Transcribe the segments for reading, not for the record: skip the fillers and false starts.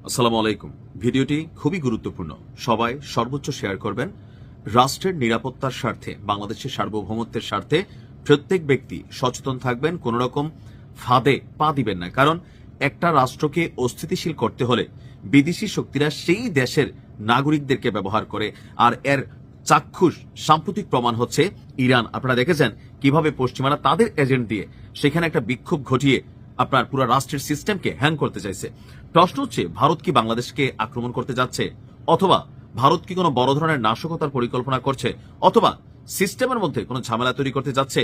আসসালামু আলাইকুম। ভিডিওটি খুবই গুরুত্বপূর্ণ, সবাই সর্বোচ্চ শেয়ার করবেন। রাষ্ট্রের নিরাপত্তার স্বার্থে, বাংলাদেশের সার্বভৌমত্বের স্বার্থে প্রত্যেক ব্যক্তি সচেতন থাকবেন, কোন রকম ফাঁদে পা দিবেন না। কারণ একটা রাষ্ট্রকে অস্থিতিশীল করতে হলে বিদেশি শক্তিরা সেই দেশের নাগরিকদেরকে ব্যবহার করে, আর এর চাক্ষুষ সাম্প্রতিক প্রমাণ হচ্ছে ইরান। আপনারা দেখেছেন কিভাবে পশ্চিমারা তাদের এজেন্ট দিয়ে সেখানে একটা বিক্ষোভ ঘটিয়ে আপনার পুরো রাষ্ট্রের সিস্টেমকে হ্যাং করতে চাইছে। প্রশ্ন হচ্ছে, ভারত কি বাংলাদেশকে আক্রমণ করতে যাচ্ছে, অথবা ভারত কি কোনো বড় ধরনের নাশকতার পরিকল্পনা করছে, অথবা সিস্টেমের মধ্যে কোনো ঝামেলা তৈরি করতে যাচ্ছে?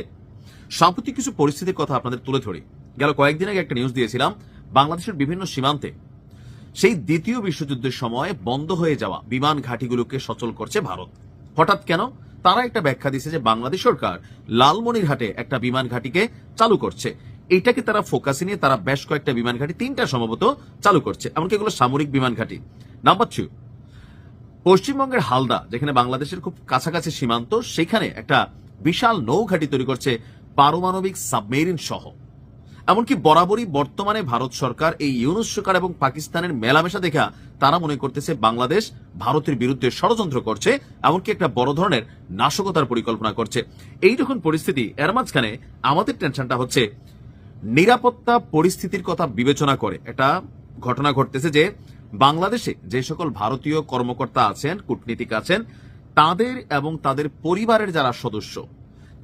সাম্প্রতিক কিছু পরিস্থিতির কথা আপনাদের তুলে ধরি। গেল কয়েকদিন আগে একটা নিউজ দিয়েছিলাম, বাংলাদেশের বিভিন্ন সীমান্তে সেই দ্বিতীয় বিশ্বযুদ্ধের সময় বন্ধ হয়ে যাওয়া বিমান ঘাঁটিগুলোকে সচল করছে ভারত। হঠাৎ কেন? তারা একটা ব্যাখ্যা দিচ্ছে যে বাংলাদেশ সরকার লালমনিরহাটে একটা বিমান ঘাঁটিকে চালু করছে। এইটাকে তারা ফোকাসে নিয়ে তারা বেশ কয়েকটা বিমান ঘাঁটি, 3টা সম্ভবত চালু করছে, এমনকি এগুলো সামরিক বিমান ঘাঁটি। নাম্বার 2, পশ্চিমবঙ্গের হালদা, যেখানে বাংলাদেশের খুব কাছাকাছি সীমান্ত, সেখানে একটা বিশাল নৌঘাঁটি তৈরি করছে পারমাণবিক সাবমেরিন সহ। এমনকি বরাবরই বর্তমানে ভারত সরকার এই ইউনুস সরকার এবং পাকিস্তানের মেলামেশা দেখা তারা মনে করতেছে বাংলাদেশ ভারতের বিরুদ্ধে ষড়যন্ত্র করছে, এমনকি একটা বড় ধরনের নাশকতার পরিকল্পনা করছে। এই যখন পরিস্থিতি, এর মাঝখানে আমাদের টেনশনটা হচ্ছে নিরাপত্তা পরিস্থিতির কথা বিবেচনা করে একটা ঘটনা ঘটতেছে যে বাংলাদেশে যে সকল ভারতীয় কর্মকর্তা আছেন, কূটনীতিক আছেন, তাদের এবং তাদের পরিবারের যারা সদস্য,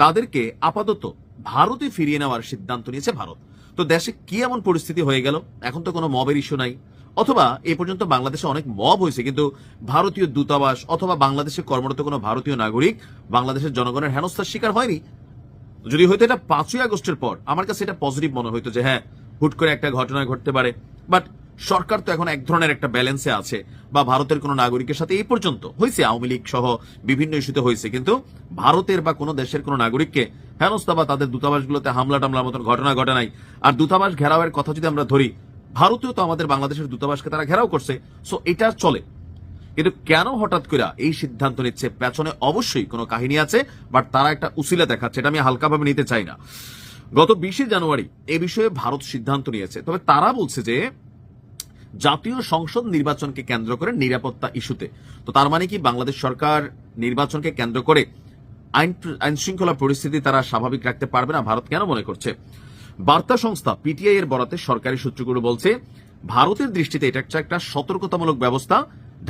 তাদেরকে আপাতত ভারতে ফিরিয়ে নেওয়ার সিদ্ধান্ত নিয়েছে ভারত। তো দেশে কি এমন পরিস্থিতি হয়ে গেল? এখন তো কোনো মবের ইস্যু নাই, অথবা এ পর্যন্ত বাংলাদেশে অনেক মব হয়েছে, কিন্তু ভারতীয় দূতাবাস অথবা বাংলাদেশে কর্মরত কোনো ভারতীয় নাগরিক বাংলাদেশের জনগণের হেনস্থার শিকার হয়নি। যদি হয়তো এটা 5ই আগস্টের পর, আমার কাছে এটা পজিটিভ মনে হইতো যে হ্যাঁ, হুট করে একটা ঘটনা ঘটতে পারে। বাট সরকার তো এখন এক ধরনের একটা ব্যালেন্সে আছে, বা ভারতের কোনো নাগরিকের সাথে এই পর্যন্ত হয়েছে, আওয়ামী লীগ সহ বিভিন্ন ইস্যুতে হয়েছে, কিন্তু ভারতের বা কোনো দেশের কোনো নাগরিককে হেনস্থা বা তাদের দূতাবাসগুলোতে হামলা টামলার মতন ঘটনা ঘটে নাই। আর দূতাবাস ঘেরাওয়ের কথা যদি আমরা ধরি, ভারতীয় তো আমাদের বাংলাদেশের দূতাবাসকে তারা ঘেরাও করছে, সো এটা চলে। কিন্তু কেন হঠাৎ করে এই সিদ্ধান্ত নিচ্ছে? পেছনে অবশ্যই কোনো কাহিনী আছে, বাট তারা একটা উসিলা দেখাচ্ছে, এটা আমি হালকাভাবে নিতে চাই না। গত 20 জানুয়ারি এ বিষয়ে ভারত সিদ্ধান্ত নিয়েছে, তবে তারা বলছে যে জাতীয় সংসদ নির্বাচনকে কেন্দ্র করে নিরাপত্তা ইস্যুতে। তো তার মানে কি বাংলাদেশ সরকার নির্বাচনকে কেন্দ্র করে আইন শৃঙ্খলা পরিস্থিতি তারা স্বাভাবিক রাখতে পারবে না? ভারত কেন মনে করছে? বার্তা সংস্থা পিটিআই এর বরাতে সরকারি সূত্রগুলো বলছে, ভারতের দৃষ্টিতে এটা একটা সতর্কতামূলক ব্যবস্থা।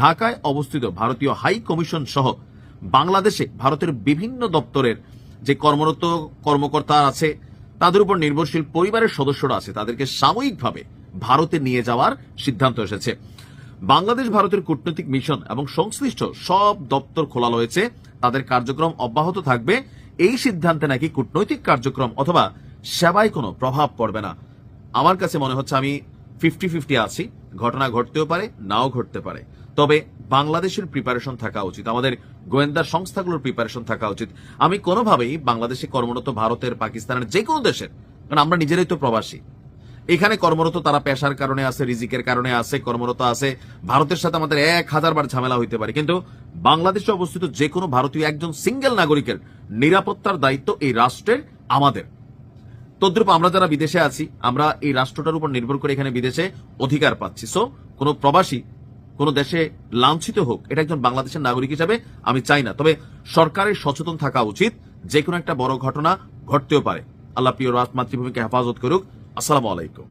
ঢাকায় অবস্থিত ভারতীয় হাই কমিশন সহ বাংলাদেশে ভারতের বিভিন্ন দপ্তরের যে কর্মরত কর্মকর্তা আছে, তাদের উপর নির্ভরশীল পরিবারের সদস্যরা আছে, তাদেরকে সাময়িকভাবে ভারতে নিয়ে যাওয়ার সিদ্ধান্ত এসেছে। বাংলাদেশ ভারতের কূটনৈতিক মিশন এবং সংশ্লিষ্ট সব দপ্তর খোলা রয়েছে, তাদের কার্যক্রম অব্যাহত থাকবে। এই সিদ্ধান্তে নাকি কূটনৈতিক কার্যক্রম অথবা সেবায় কোনো প্রভাব পড়বে না। আমার কাছে মনে হচ্ছে আমি 50-50 আছি, ঘটনা ঘটতেও পারে, নাও ঘটতে পারে। তবে বাংলাদেশের প্রিপারেশন থাকা উচিত, আমাদের গোয়েন্দা সংস্থাগুলোর প্রিপারেশন থাকা উচিত। আমি কোনোভাবেই বাংলাদেশে কর্মরত ভারতের, পাকিস্তানের, যে কোনো দেশের, কারণ আমরা নিজেরাই তো প্রবাসী, এখানে কর্মরত তারা পেশার কারণে আছে, রিজিকের কারণে আছে, কর্মরত আছে। ভারতের সাথে আমাদের 1000 বার ঝামেলা হইতে পারে, কিন্তু বাংলাদেশে অবস্থিত যে কোনো ভারতীয় একজন সিঙ্গেল নাগরিকের নিরাপত্তার দায়িত্ব এই রাষ্ট্রের, আমাদের। তদ্রূপ আমরা যারা বিদেশে আছি, আমরা এই রাষ্ট্রটার উপর নির্ভর করে এখানে বিদেশে অধিকার পাচ্ছি। সো কোনো প্রবাসী কোনো দেশে লাঞ্ছিত হোক, এটা একজন বাংলাদেশের নাগরিক হিসাবে আমি চাই না। তবে সরকারের সচেতন থাকা উচিত, যে কোনো একটা বড় ঘটনা ঘটতেও পারে। আল্লাহ প্রিয় মাতৃভূমিকে হেফাজত করুক। আসসালামু আলাইকুম।